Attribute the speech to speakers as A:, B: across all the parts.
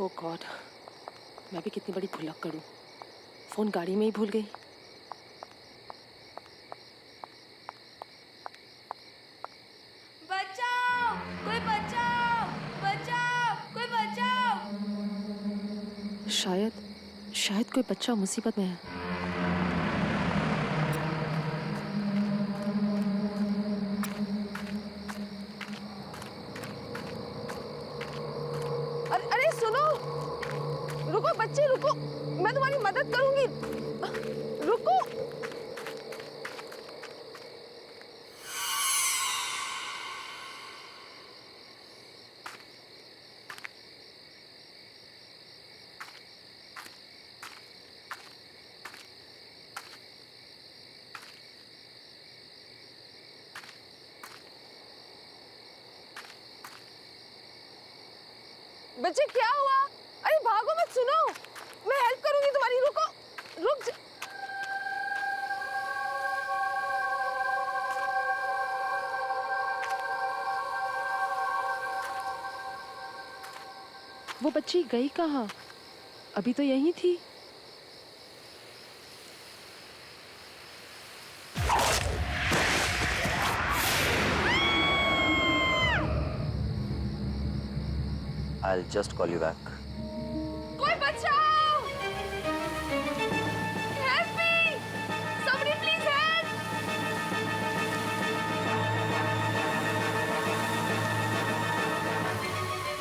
A: ओ God, मैं भी कितनी बड़ी भुलक्कड़ करूं। फोन गाड़ी में ही भूल गई।
B: बचाओ, कोई बचाओ, बचाओ, कोई बचाओ।
A: शायद कोई बच्चा मुसीबत में है।
C: अरे सुनो, रुको बच्चे रुको, मैं तुम्हारी मदद करूंगी, रुको। बच्चे क्या हुआ? अरे भागो मत, सुनो, मैं हेल्प करूंगी तुम्हारी, रुको, रुक जा।
A: वो बच्ची गई कहाँ? अभी तो यहीं थी।
D: I'll just call you back.
C: कोई बचाओ! Help me! Somebody please help!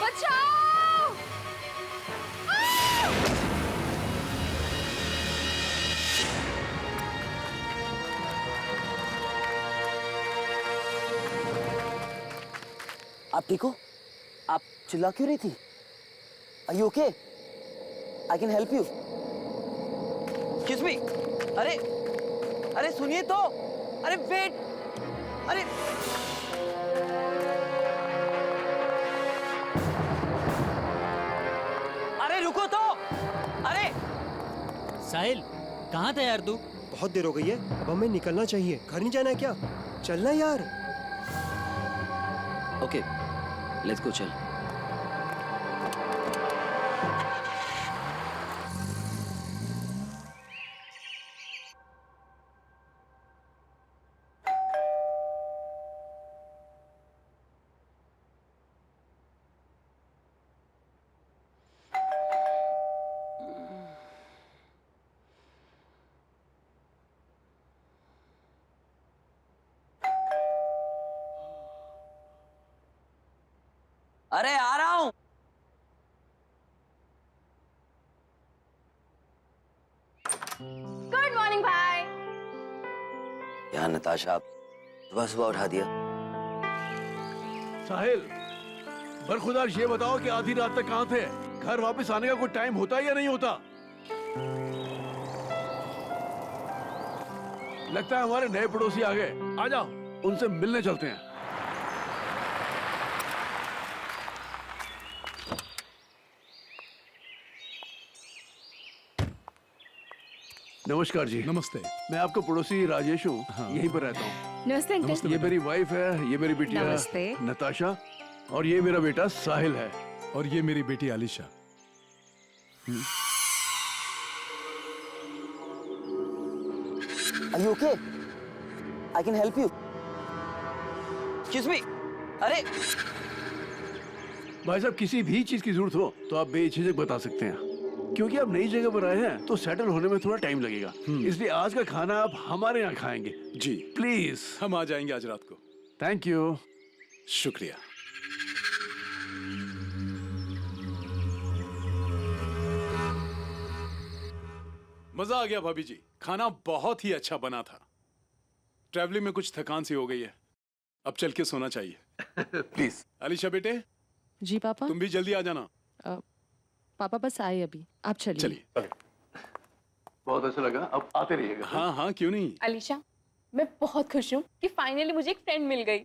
C: बचाओ!
D: आप ठीक हो? आप चिल्ला क्यों रही थी? Are you okay? I can help you. Excuse me. अरे सुनिए तो. अरे wait. अरे रुको तो. अरे
E: साहिल, कहाँ था यार तू?
F: बहुत देर हो गई है, अब हमें निकलना चाहिए। घर नहीं जाना है क्या? चलना यार।
D: Okay, let's go चल. अरे आ रहा हूं.
C: गुड मॉर्निंग भाई।
D: यार नताशा, आप सुबह सुबह उठा दिया.
G: साहिल, बरखुदार ये बताओ कि आधी रात तक कहाँ थे? घर वापस आने का कोई टाइम होता है या नहीं होता? लगता है हमारे नए पड़ोसी आ गए. आ जाओ, उनसे मिलने चलते हैं. नमस्कार जी.
H: नमस्ते.
G: मैं आपका पड़ोसी राजेश हूँ.
H: हाँ।
G: यहीं पर रहता हूँ.
C: नमस्ते अंकल।
G: ये मेरी वाइफ है, ये मेरी बिटिया
C: नमस्ते।
G: नताशा, और ये मेरा बेटा साहिल है.
H: और ये मेरी बेटी Alisha.
D: Are you okay? I can help you. Excuse me. अरे
G: भाई साहब, किसी भी चीज की जरूरत हो तो आप बेझिझक बता सकते हैं, क्योंकि आप नई जगह पर आए हैं तो सेटल होने में थोड़ा टाइम लगेगा. इसलिए आज का खाना आप हमारे यहाँ खाएंगे.
H: जी,
G: प्लीज.
H: हम आ जाएंगे आज रात को.
G: Thank you.
H: शुक्रिया. मजा आ गया भाभी जी. खाना बहुत ही अच्छा बना था. ट्रैवलिंग में कुछ थकान सी हो गई है. अब चल के सोना चाहिए.
G: प्लीज.
H: आलिशा बेटे,
A: जी पापा।
H: तुम भी जल्दी आ जाना.
A: पापा बस आए अभी, आप चलिए।
H: चलिए.
G: बहुत अच्छा लगा. अब आते रहिएगा.
H: हाँ हाँ, क्यों नहीं.
B: अलीशा, मैं बहुत खुश हूँ कि फाइनली मुझे एक फ्रेंड मिल गई।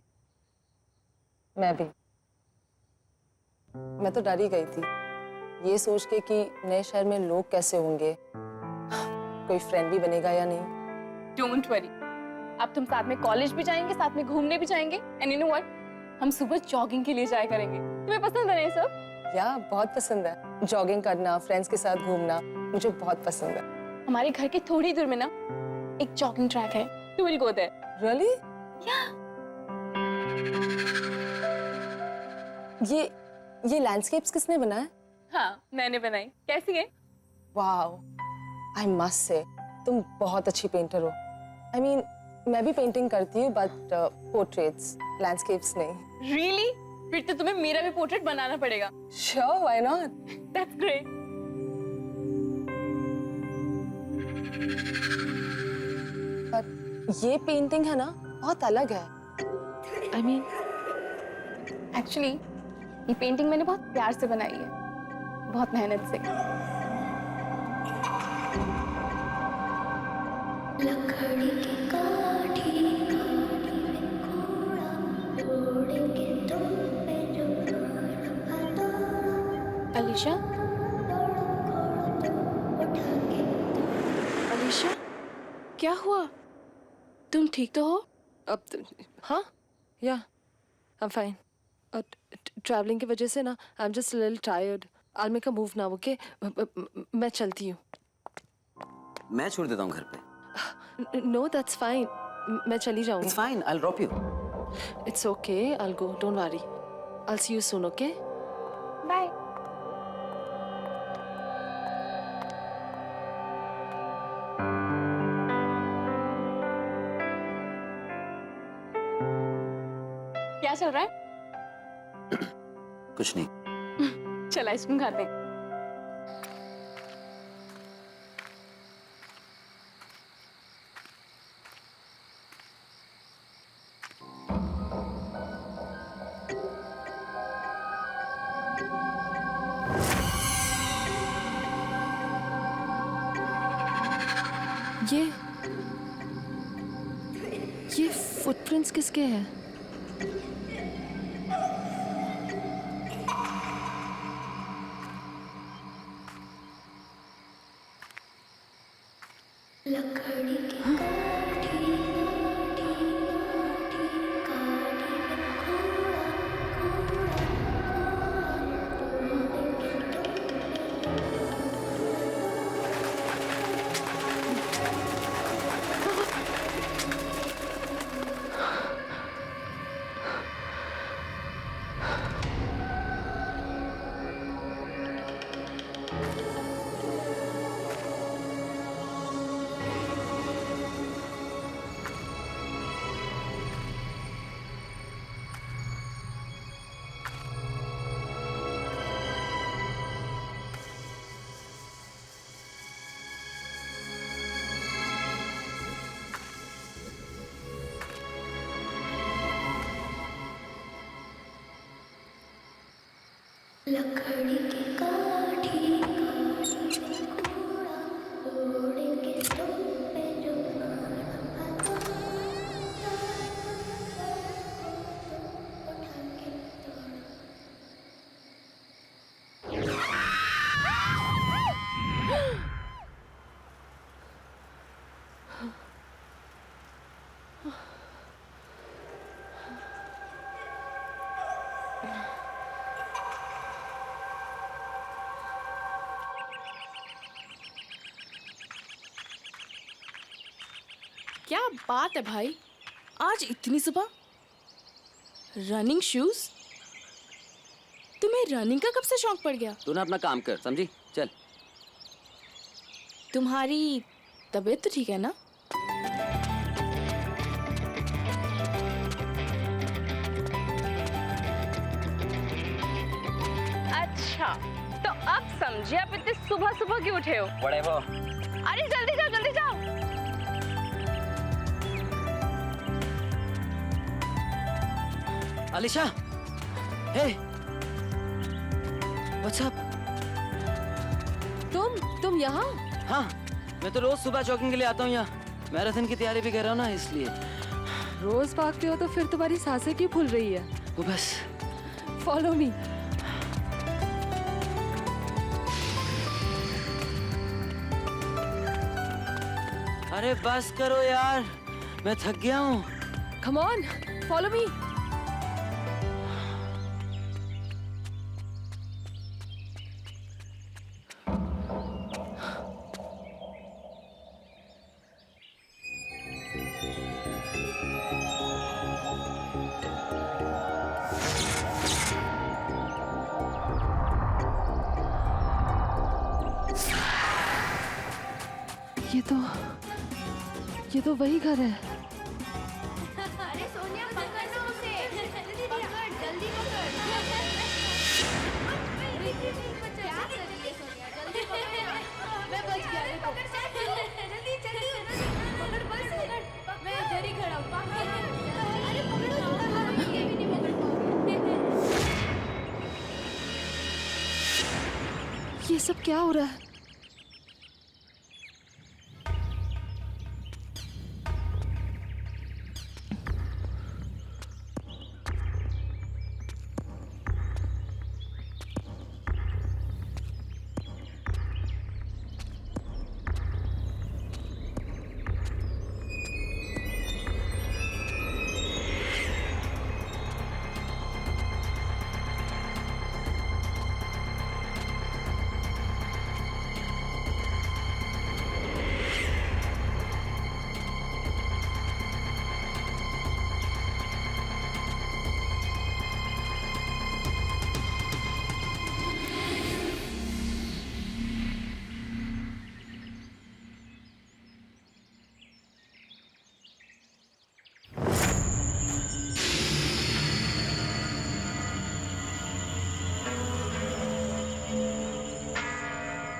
C: मैं भी। मैं तो डर ही गई थी, ये सोच के कि नए शहर में लोग कैसे होंगे, कोई फ्रेंड भी बनेगा या नहीं।
B: डोंट वरी, अब तुम साथ में कॉलेज भी जाएंगे, साथ में घूमने भी जाएंगे, एंड यू नो व्हाट, हम सुबह जॉगिंग के लिए जाया करेंगे। तुम्हें पसंद है ना ये सब?
C: या बहुत पसंद है। जॉगिंग करना, फ्रेंड्स के साथ घूमना मुझे बहुत पसंद है।
B: हमारे घर के थोड़ी दूर में ना एक जॉगिंग ट्रैक है। You will go there.
C: Really? ये लैंडस्केप्स किसने बनाया?
B: हाँ, मैंने बनाई। कैसी है?
C: वाओ, आई मस्ट से तुम बहुत अच्छी पेंटर हो। आई मीन मैं भी पेंटिंग करती हूँ बट पोर्ट्रेट्स, लैंडस्केप्स नहीं।
B: Really? फिर तो तुम्हें मेरा भी पोर्ट्रेट बनाना पड़ेगा।
C: Sure, why not?
B: That's great.
C: पर ये पेंटिंग है ना बहुत अलग है।
A: आई मीन
B: Actually, ये पेंटिंग मैंने बहुत प्यार से बनाई है, बहुत मेहनत से। अलीशा, अलीशा, क्या हुआ? तुम ठीक तो हो?
A: अब हाँ या आई एम फाइन। ट्रैवलिंग की वजह से ना I am just little tired. I make a move now, okay? मैं चलती हूँ।
D: मैं छोड़ देता हूँ घर पे।
A: नो दैट्स फाइन, मैं चली जाऊंगी।
D: It's fine, I will drop you.
A: It's okay, I will go, don't worry. I will see you soon, okay?
B: Bye. क्या चल रहा है?
D: कुछ नहीं।
B: चल आइसक्रीम खाते हैं।
A: ये फुटप्रिंट्स किसके हैं?
B: क्या बात है भाई, आज इतनी सुबह रनिंग शूज? तुम्हें रनिंग का कब से शौक पड़ गया?
D: तू ना अपना काम कर, समझी? चल।
B: तुम्हारी तबीयत तो ठीक है ना? अच्छा, तो अब समझे आप इतने सुबह सुबह क्यों उठे हो?
D: Whatever.
B: अरे जल्दी जाओ, जल्दी जाओ।
D: Alisha, hey, what's up?
A: तुम यहाँ?
D: हाँ, मैं तो रोज सुबह जॉगिंग के लिए आता हूँ यहाँ। मैराथन की तैयारी भी कर रहा हूँ ना, इसलिए।
A: रोज भागते हो तो फिर तुम्हारी सांसें क्यों फूल रही है?
D: वो बस।
A: Follow me.
D: अरे बस करो यार, मैं थक गया हूँ।
A: Come on, follow me. ये तो वही घर है।
I: अरे सोनिया पकड़ ना उसे, पकड़ जल्दी पकड़। क्या कर रही है सोनिया, जल्दी पकड़। मैं बच गया, पकड़ जल्दी जल्दी पकड़, बस मैं इधर ही खड़ा हूँ। अरे पकड़ो, ये भी नहीं पकड़ पाओगे।
A: ये सब क्या हो रहा है?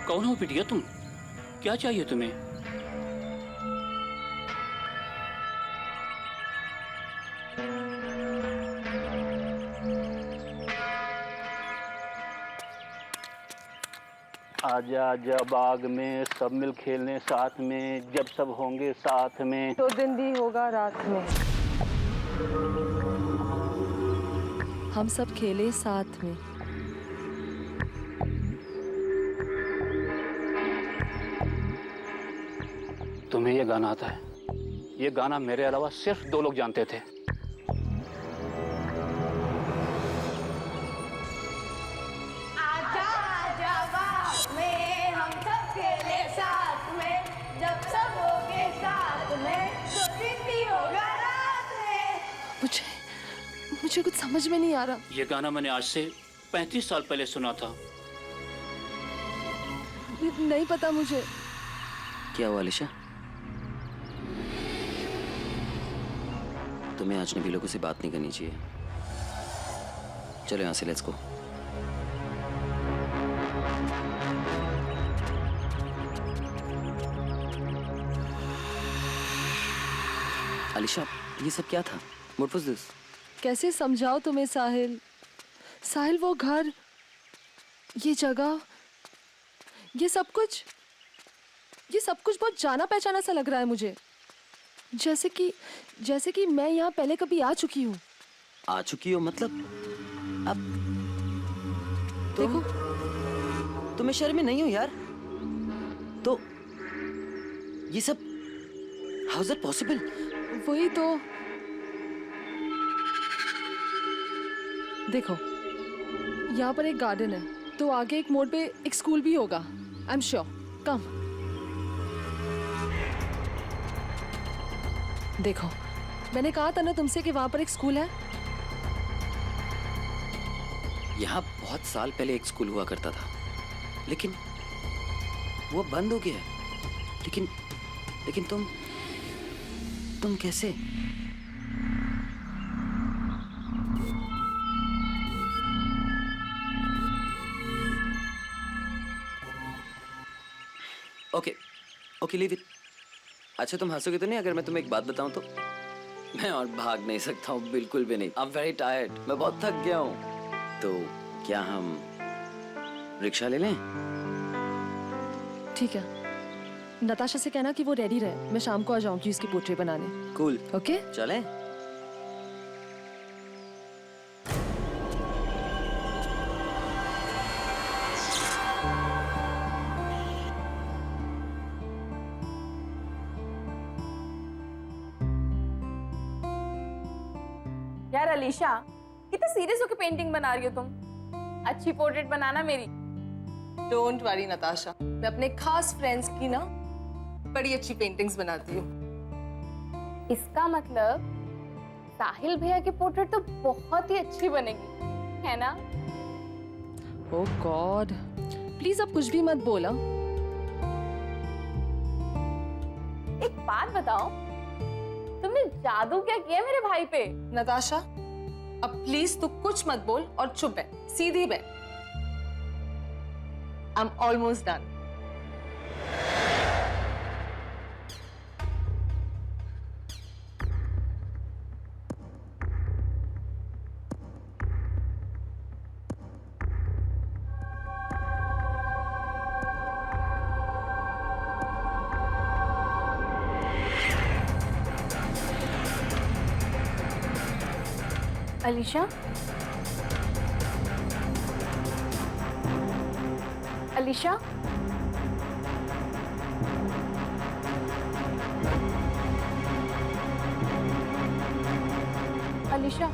E: कौन हो बिटिया तुम? क्या चाहिए तुम्हें? आजा आजा बाग में सब मिल खेलने साथ में, जब सब होंगे साथ में।
C: तो दिन भी होगा रात में।
A: हम सब खेले साथ में।
E: तुम्हें ये गाना आता है? ये गाना मेरे अलावा सिर्फ 2 लोग जानते थे।
I: आजा आजा बाग में हम सब खेले साथ में, जब सब होंगे साथ में, तो दिन भी होगा रात में।
A: मुझे कुछ समझ में नहीं आ रहा।
E: ये गाना मैंने आज से 35 साल पहले सुना था।
A: नहीं पता मुझे।
J: क्या हुआ अलीशा? तुम्हें अजनबी लोगों से बात नहीं करनी चाहिए। चलो यहाँ से, लेट्स गो। अलीशा, ये सब क्या था? What was this?
A: कैसे समझाओ तुम्हें साहिल? साहिल, वो घर, ये जगह, ये सब कुछ बहुत जाना पहचाना सा लग रहा है मुझे। जैसे कि मैं यहाँ पहले कभी आ चुकी हूँ।
J: आ चुकी हो मतलब? अब
A: देखो,
J: तुम्हें शर्म नहीं हो यार? तो ये सब हाउ इज इट पॉसिबल?
A: वही तो। देखो, यहाँ पर एक गार्डन है, तो आगे एक मोड़ पे एक स्कूल भी होगा। I am sure. कम देखो, मैंने कहा था ना तुमसे कि वहां पर एक स्कूल है।
J: यहाँ बहुत साल पहले एक स्कूल हुआ करता था, लेकिन वो बंद हो गया है। लेकिन तुम कैसे? Okay leave it. अच्छा, तुम हंसोगे तो नहीं अगर मैं तुम्हें एक बात बताऊं तो? मैं और भाग नहीं सकता हूँ, बिल्कुल भी नहीं। आई एम वेरी टायर्ड, मैं बहुत थक गया हूँ। तो क्या हम रिक्शा ले लें?
A: ठीक है, नताशा से कहना कि वो रेडी रहे, मैं शाम को आ जाऊंगी उसकी पोर्ट्रेट बनाने।
J: Cool,
A: okay?
J: चलें?
B: यार अलीशा, कितने सीरियस होकर पेंटिंग बना रही हो तुम? अच्छी पोर्ट्रेट बनाना मेरी।
C: डोंट वरी नताशा, मैं अपने खास फ्रेंड्स की ना बड़ी अच्छी पेंटिंग्स बनाती हूँ।
B: इसका मतलब साहिल भैया की पोर्ट्रेट तो बहुत ही अच्छी बनेगी, है ना?
A: ओह गॉड, प्लीज अब कुछ भी मत बोला।
B: एक बात बताओ, तुमने जादू क्या किया मेरे भाई पे?
C: नताशा, अब प्लीज तू कुछ मत बोल और चुप बैठ, सीधी बैठ। I am almost done.
B: Alisha, Alisha, Alisha,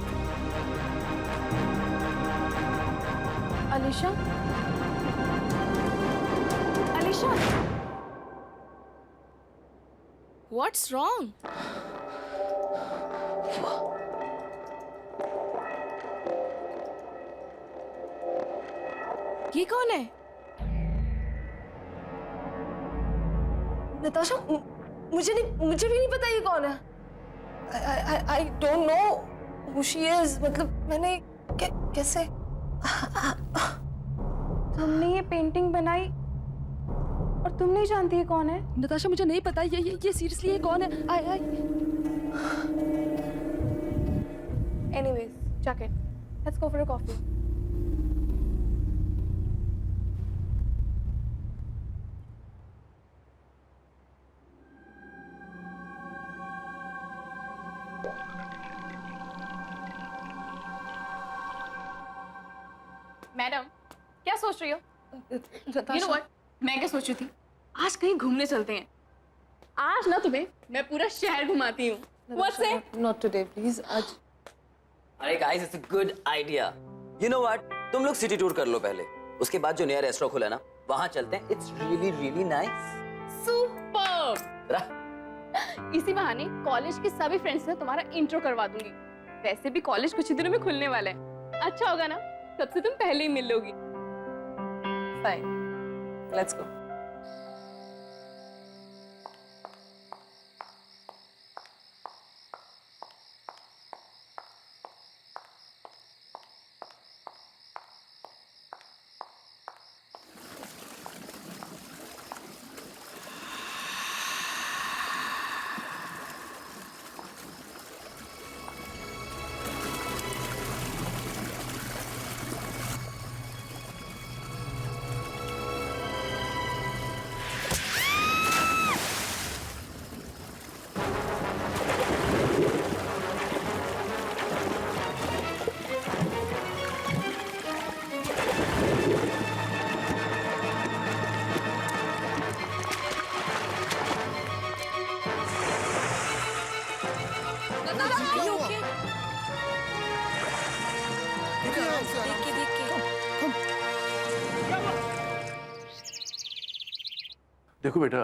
B: Alisha, Alisha, What's wrong? ये कौन है?
C: नताशा, मुझे भी नहीं पता ये कौन है। I don't know who she is। मतलब मैंने कैसे?
B: तुमने ये पेंटिंग बनाई और तुम नहीं जानती है कौन है?
A: नताशा मुझे नहीं पता ये सीरियसली ये कौन है? आई
B: Anyways, chuck it. Let's go for a coffee. Madam, क्या सोच रही हो? You know what? मैं क्या सोच रही थी? आज कहीं घूमने चलते हैं। आज ना तुम्हें मैं पूरा शहर घुमाती हूँ। What's it?
C: Not today, please। आज
J: अरे guys, it's a good idea. You know what, तुम लोग सिटी टूर कर लो पहले, उसके बाद जो नया रेस्टोरेंट खुला है ना, वहां चलते हैं। It's really really nice.
B: Super. इसी बहाने कॉलेज के सभी फ्रेंड्स से तुम्हारा इंट्रो करवा दूंगी। वैसे भी कॉलेज कुछ ही दिनों में खुलने वाला है। अच्छा होगा ना, सबसे तुम पहले ही मिल लोगी।
C: fine, let's go।
G: देखो बेटा,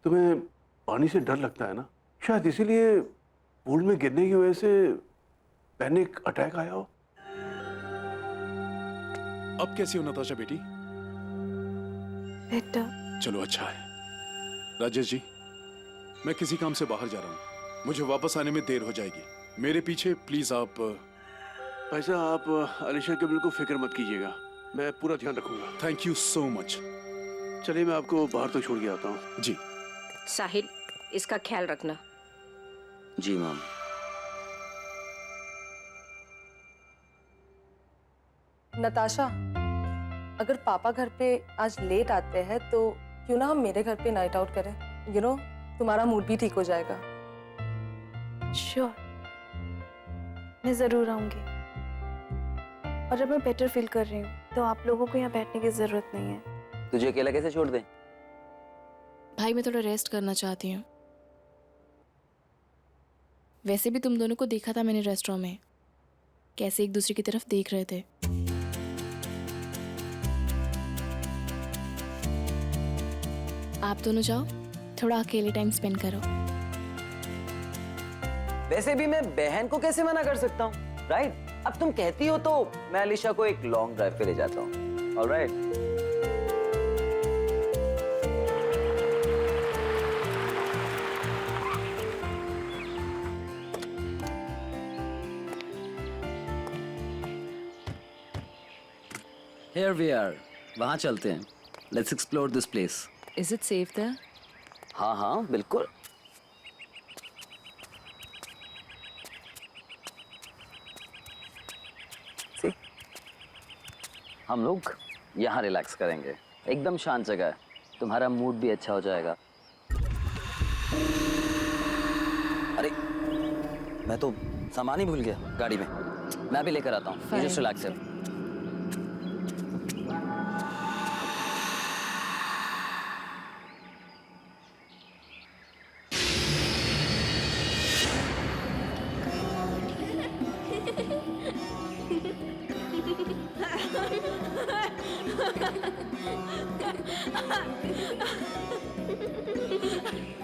G: तुम्हें पानी से डर लगता है ना, शायद इसीलिए पूल में गिरने की वजह से पैनिक अटैक आया हो।
H: अब कैसी हो नताशा बेटी?
B: बेटा।
H: चलो अच्छा है। राजेश जी, मैं किसी काम से बाहर जा रहा हूँ, मुझे वापस आने में देर हो जाएगी। मेरे पीछे प्लीज आप।
G: पैसा आप अलीशा के बिल्कुल फिक्र मत कीजिएगा, मैं पूरा ध्यान रखूंगा।
H: Thank you so much.
G: चलिए मैं आपको बाहर तक छोड़ के आता हूँ।
H: जी।
K: साहिल, इसका ख्याल रखना।
J: जी मैम।
C: नताशा, अगर पापा घर पे आज लेट आते हैं तो क्यों ना हम मेरे घर पे नाइट आउट करें? यू नो, तुम्हारा मूड भी ठीक हो जाएगा।
B: श्योर, मैं जरूर आऊंगी। और अब मैं बेटर फील कर रही हूँ तो आप लोगों को यहाँ बैठने की जरूरत नहीं है।
J: तुझे अकेला कैसे छोड़ दें?
B: भाई, मैं थोड़ा रेस्ट करना चाहती हूँ। वैसे भी तुम दोनों को देखा था मैंने रेस्टोरेंट में, कैसे एक दूसरे की तरफ देख रहे थे। आप दोनों जाओ, थोड़ा अकेले टाइम स्पेंड करो।
J: वैसे भी मैं बहन को कैसे मना कर सकता हूँ, राइट? अब तुम कहती हो तो मैं अलीशा को एक लॉन्ग ड्राइव पे ले जाता हूँ। ऑलराइट। Here we are. वहाँ चलते हैं. Let's explore this place.
A: Is it safe there?
J: हाँ हाँ बिल्कुल.
C: See?
J: हम लोग यहाँ रिलैक्स करेंगे. एकदम शांत जगह है. तुम्हारा मूड भी अच्छा हो जाएगा. अरे मैं तो सामान ही भूल गया गाड़ी में. मैं भी लेकर आता हूँ. You just relax here.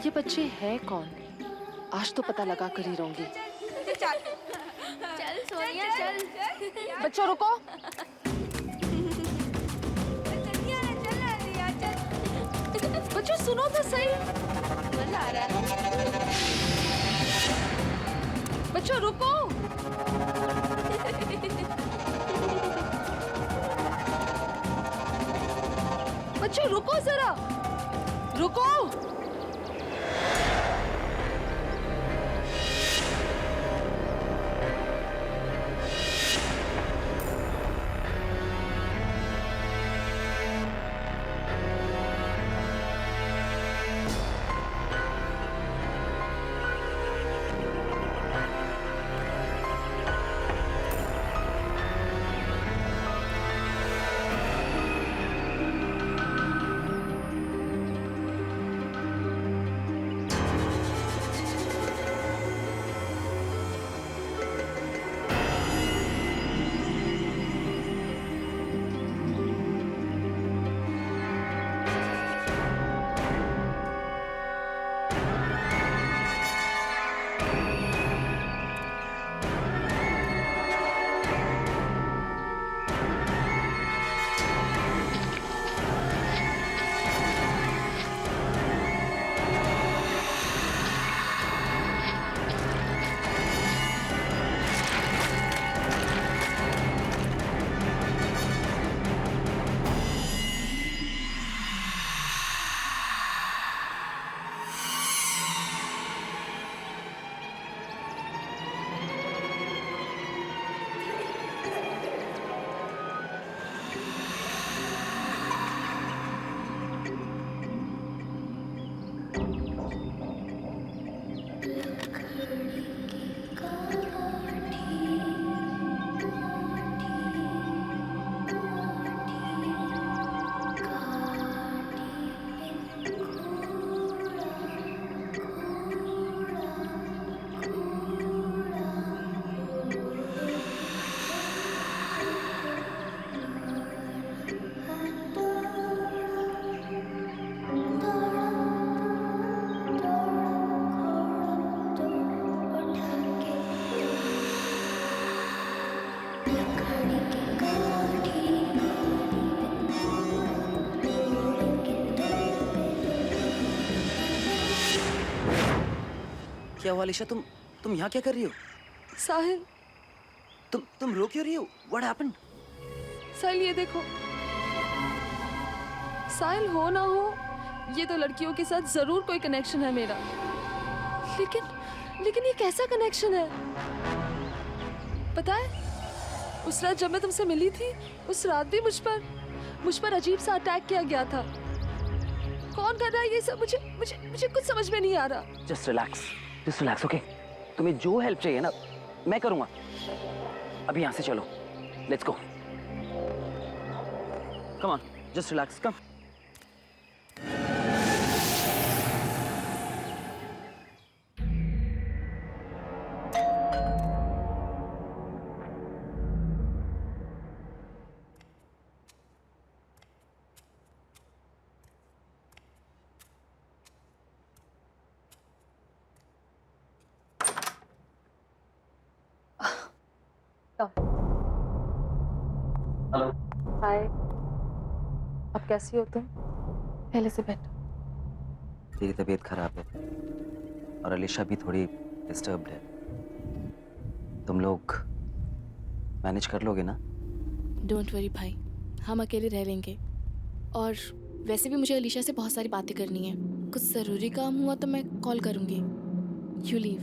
A: ये बच्चे हैं कौन? आज तो पता लगा कर ही रहूंगी.
I: चल सोनिया चल.
A: बच्चों रुको. बच्चों सुनो तो सही.
I: मजा आ रहा है.
A: बच्चों रुको. बच्चों रुको जरा. रुको.
J: क्या हुआ अलीशा? तुम यहाँ क्या कर रही हो?
A: साहिल.
J: तुम रो क्यों रही हो? What happened?
A: साहिल ये देखो. साहिल हो ना हो ये तो लड़कियों के साथ जरूर कोई कनेक्शन है मेरा. लेकिन ये कैसा कनेक्शन है? पता है उस रात जब मैं तुमसे मिली थी उस रात भी मुझ पर अजीब सा अटैक किया गया था. कौन कर रहा है ये सब? मुझे कुछ समझ में नहीं आ रहा.
J: Just relax, okay? तुम्हें जो हेल्प चाहिए ना मैं करूँगा. अभी यहाँ से चलो. Let's go. Come on, just relax. Come.
C: Hello. Hi. अब कैसी हो तुम? पहले से बेटर.
J: तेरी तबीयत खराब है और अलीशा भी थोड़ी डिस्टर्ब्ड है. तुम लोग मैनेज कर लोगे ना?
B: डोंट वरी भाई, हम अकेले रह लेंगे। और वैसे भी मुझे अलीशा से बहुत सारी बातें करनी है। कुछ ज़रूरी काम हुआ तो मैं कॉल करूँगी। You leave.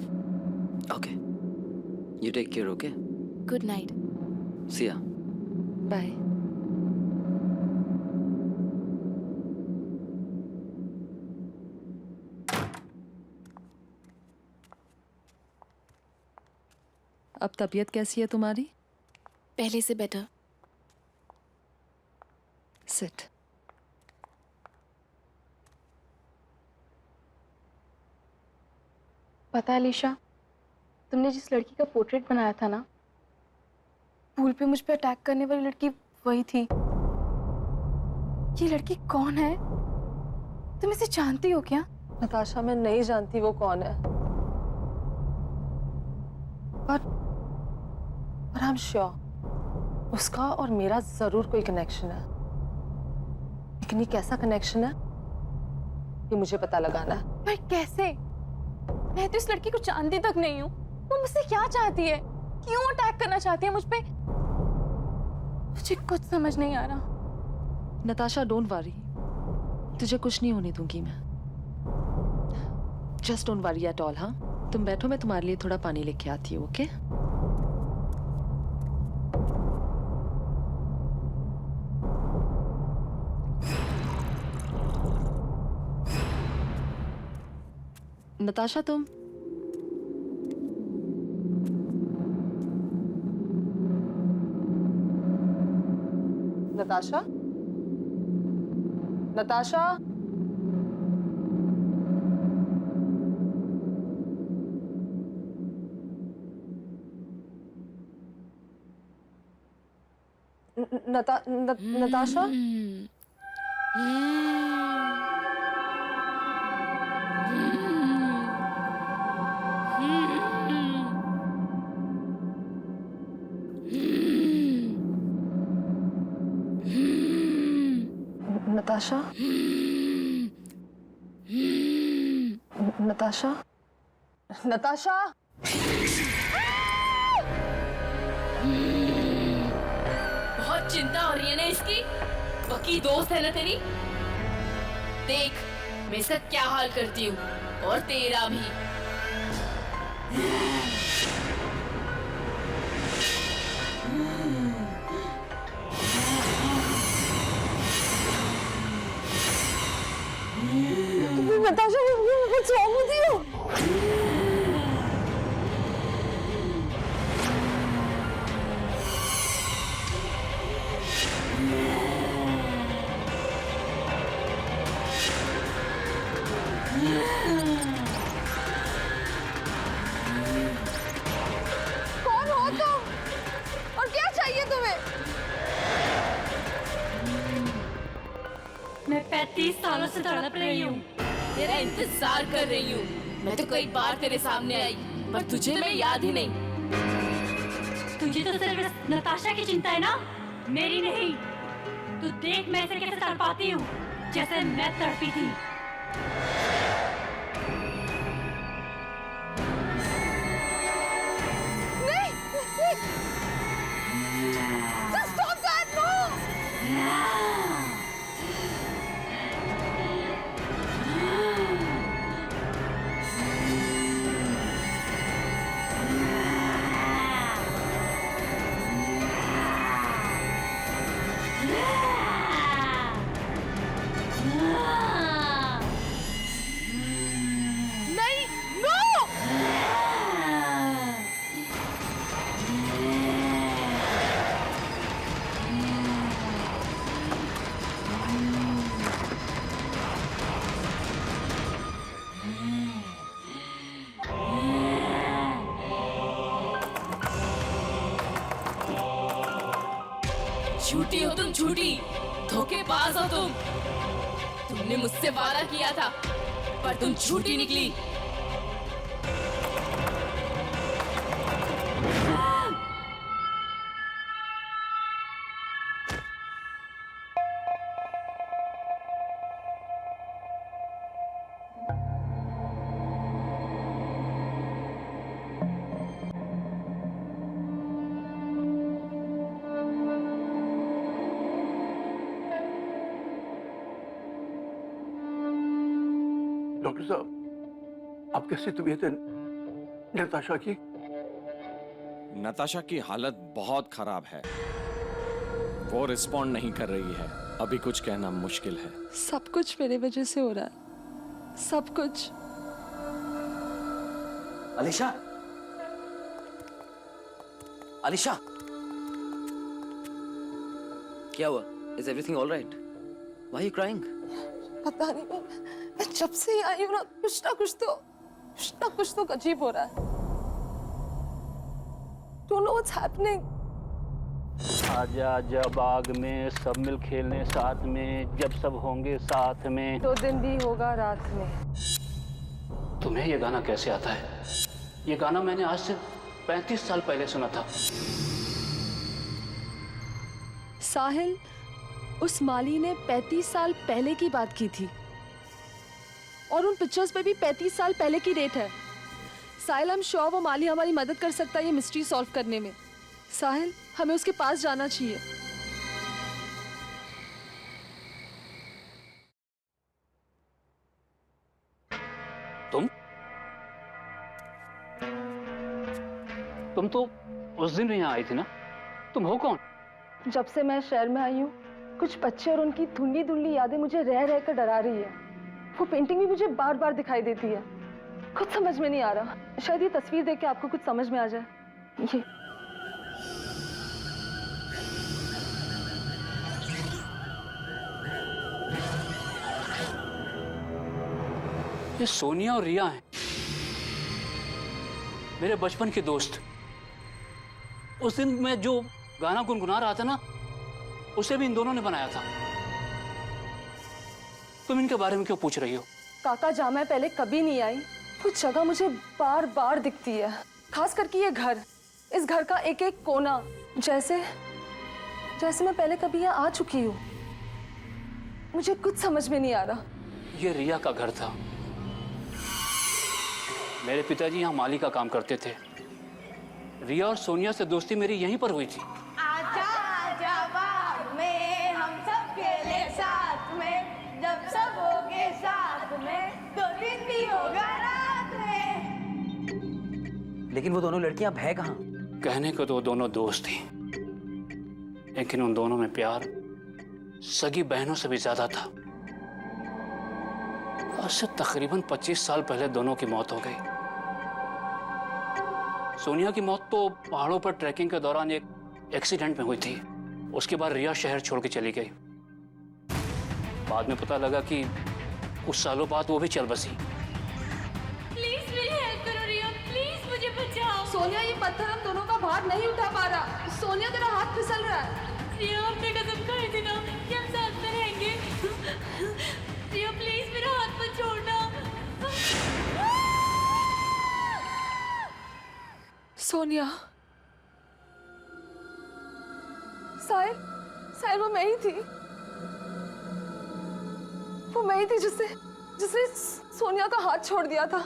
J: Okay, you take care. Okay,
B: good night.
J: See ya.
A: Bye. अब तबीयत कैसी है तुम्हारी?
B: पहले से बेटर।
A: सिट।
B: पता है अलीशा, तुमने जिस लड़की का पोर्ट्रेट बनाया था ना, पूल पे मुझ पे अटैक करने वाली लड़की वही थी। ये लड़की कौन है? तुम इसे जानती हो क्या?
C: नताशा, मैं नहीं जानती वो कौन है, पर आई एम श्योर उसका और मेरा जरूर कोई कनेक्शन है। लेकिन ये कैसा कनेक्शन है, ये मुझे पता लगाना है।
B: पर कैसे? मैं तो इस लड़की को जानती तक नहीं हूँ। वो मुझसे क्या चाहती है? क्यों अटैक करना चाहती है मुझ पे? मुझे कुछ समझ नहीं आ रहा।
A: नताशा, डोंट वरी, तुझे कुछ नहीं होने दूंगी मैं। Just don't worry at all. हाँ, तुम बैठो, मैं तुम्हारे लिए थोड़ा पानी लेके आती हूँ। ओके? नताशा, तुम
C: नताशा, नताशा, नताशा, नताशा, नताशा, नताशा।
B: बहुत चिंता हो रही है ना इसकी? पक्की दोस्त है ना तेरी? देख मैं इसका क्या हाल करती हूँ, और तेरा भी।
C: Natasha, what's wrong with you? कौन हो तुम? और क्या चाहिए तुम्हें?
I: मैं 35 सालों से तड़प रही हूँ।
B: तेरा इंतजार कर रही हूँ। मैं तो कई बार तेरे सामने आई, पर तुझे मैं याद ही नहीं।
I: तुझे तो सिर्फ नताशा की चिंता है ना, मेरी नहीं। तू देख मैं इसे कैसे तड़पाती हूँ, जैसे मैं तड़पी थी।
C: Just stop that! No! नहीं, no!
B: झूठी हो तुम, झूठी, धोखेबाज हो तुम। तुमने मुझसे वादा किया था, पर तुम झूठी निकली।
G: डॉक्टर साहब, आप कैसी तबीयत है नताशा की?
L: नताशा की हालत बहुत खराब है, वो रिस्पॉन्ड नहीं कर रही है। अभी कुछ कहना मुश्किल है।
A: सब कुछ मेरे वजह से हो रहा है, सब कुछ।
J: अलीशा, अलीशा, क्या हुआ? Is everything all right? Why are you crying?
C: पता नहीं, मैं जब से आई हूँ ना कुछ ना कुछ तो अजीब हो रहा है। Don't know what's happening.
E: आजा आजा बाग में सब मिल खेलने साथ में, जब सब होंगे साथ में।
C: 2 दिन भी होगा रात में।
E: तुम्हें ये गाना कैसे आता है? ये गाना मैंने आज से 35 साल पहले सुना था।
A: साहिल, उस माली ने 35 साल पहले की बात की थी और उन पिक्चर्स पे भी 35 साल पहले की डेट है। साहिल, हम श्योर वो माली हमारी मदद कर सकता है ये मिस्ट्री सॉल्व करने में। साहिल, हमें उसके पास जाना चाहिए।
E: तुम तो उस दिन यहाँ आई थी ना? तुम हो कौन?
C: जब से मैं शहर में आई हूँ, कुछ बच्चे और उनकी धुंधली यादें मुझे रह रह कर डरा रही है। वो पेंटिंग भी मुझे बार बार दिखाई देती है। कुछ समझ में नहीं आ रहा। शायद ये तस्वीर देख के आपको कुछ समझ में आ जाए।
E: ये सोनिया और रिया हैं, मेरे बचपन के दोस्त। उस दिन मैं जो गाना गुनगुना रहा था ना, उसे भी इन दोनों ने बनाया था। तुम इनके बारे में क्यों पूछ रही हो?
C: काका, जहाँ मैं पहले कभी नहीं आई, वो जगह मुझे बार बार दिखती है। खास करके ये घर, इस घर का एक एक कोना, जैसे मैं पहले कभी यहाँ आ चुकी हूँ। मुझे कुछ समझ में नहीं आ रहा।
E: ये रिया का घर था। मेरे पिताजी यहाँ माली का काम करते थे। रिया और सोनिया से दोस्ती मेरी यहीं पर हुई थी।
I: आजा आजा बाग में हम सब खेले साथ में, जब सब होगे साथ में, 2 दिन भी होगा रात में।
J: लेकिन वो दोनों लड़कियां अब है कहाँ?
E: कहने को तो दोनों दोस्त थी, लेकिन उन दोनों में प्यार सगी बहनों से भी ज्यादा था। आज से तकरीबन 25 साल पहले दोनों की मौत हो गई। सोनिया की मौत तो पहाड़ों पर ट्रैकिंग के दौरान एक एक्सीडेंट में हुई थी। उसके बाद रिया शहर छोड़ के चली गई। बाद में पता लगा कि कुछ सालों बाद वो भी चल बसी।
I: प्लीज मेरी हेल्प करो रिया, प्लीज मुझे बचाओ।
C: सोनिया, ये पत्थर हम दोनों का भार नहीं उठा पा रहा। सोनिया, तेरा हाथ फिसल रहा है।
I: रिया, हमने कसम खाई थी ना कि हम साथ में रहेंगे। रिया प्लीज मेरा हाथ मत छोड़ना।
A: सोनिया,
C: साहिल, वो मैं ही थी। वो मैं ही थी जिसने सोनिया का हाथ छोड़ दिया था।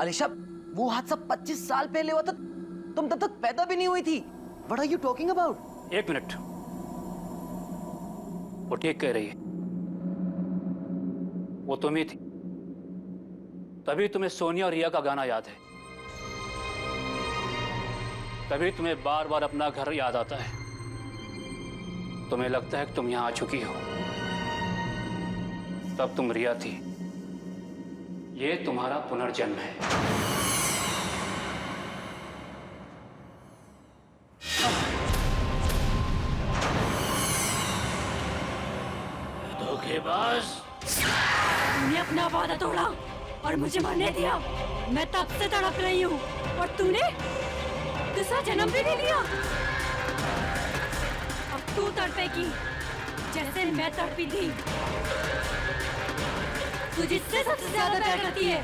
J: अलीशा, वो हादसा 25 साल पहले हुआ था। तुम तब तक पैदा भी नहीं हुई थी। What are you talking about?
E: 1 minute, वो ठीक कह रही है। वो तुम ही थी, तभी तुम्हें सोनिया और रिया का गाना याद है। तभी तुम्हें बार बार अपना घर याद आता है। तुम्हें लगता है कि तुम यहां आ चुकी हो। तब तुम रिया थी। ये तुम्हारा पुनर्जन्म है। धोखेबाज,
I: तूने अपना वादा तोड़ा और मुझे मरने दिया। मैं तब से तड़प रही हूँ और तूने दूसरा जन्म भी नहीं लिया। अब तू तड़पेगी जैसे मैं तड़पी थी। तू जिससे सबसे ज्यादा प्यार करती है,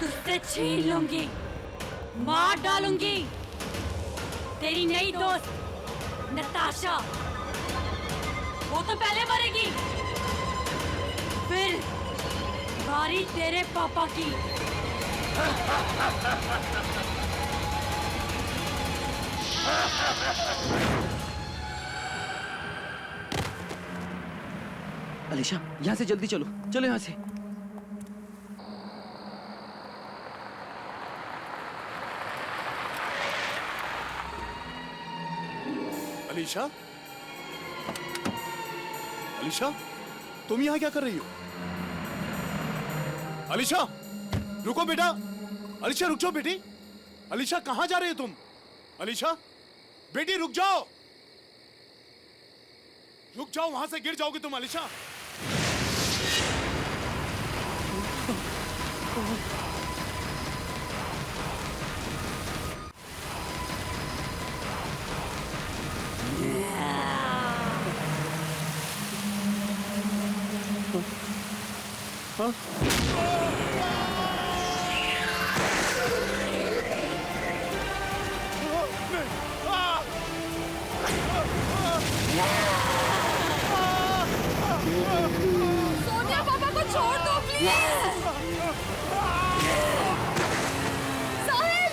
I: तुझसे छीन लूंगी, मार डालूंगी। तेरी नई दोस्त नताशा, वो तो पहले मरेगी, फिर बारी तेरे पापा की।
J: अलीशा, यहाँ से जल्दी चलो, चलो यहाँ से।
H: अलीशा, अलीशा, तुम यहाँ क्या कर रही हो? अलीशा, रुको बेटा। अलीशा रुक जाओ बेटी। अलीशा कहाँ जा रही हो तुम? अलीशा, बेटी रुक जाओ, रुक जाओ, वहां से गिर जाओगी तुम अलीशा।
A: सोनिया, पापा को छोड़ दो प्लीज। साहिल,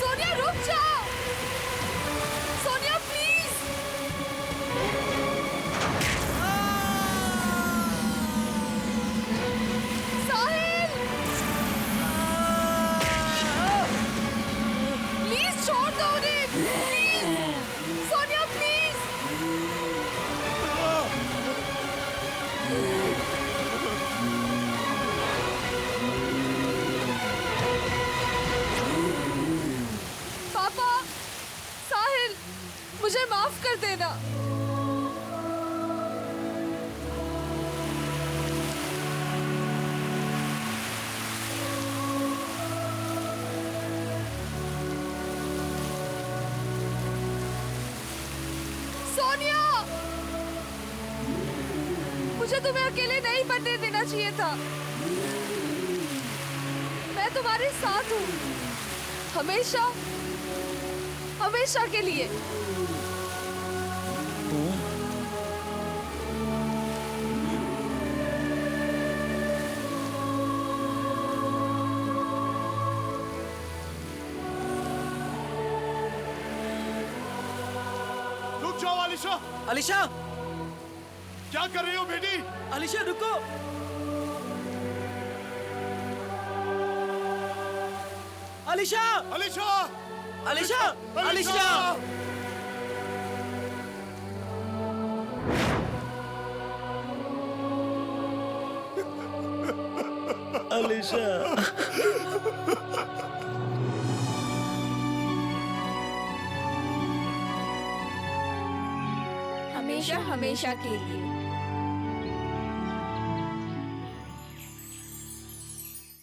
A: सोनिया रुक जाओ। सोनिया प्लीज। साहिल, प्लीज छोड़ दो उन्हें, प्लीज। सोनिया प्लीज। पापा, साहिल, मुझे माफ कर देना। सोनिया, मुझे तुम्हें अकेले नहीं बनने देना चाहिए था। मैं तुम्हारे साथ हूँ, हमेशा, हमेशा के लिए।
H: रुक जाओ अलीशा।
J: अलीशा,
H: क्या कर रही हो बेटी?
J: अलीशा रुको। अलीशा,
H: अलीशा,
J: अलीशा, अलीशा। अलीशा,
I: हमेशा हमेशा के लिए।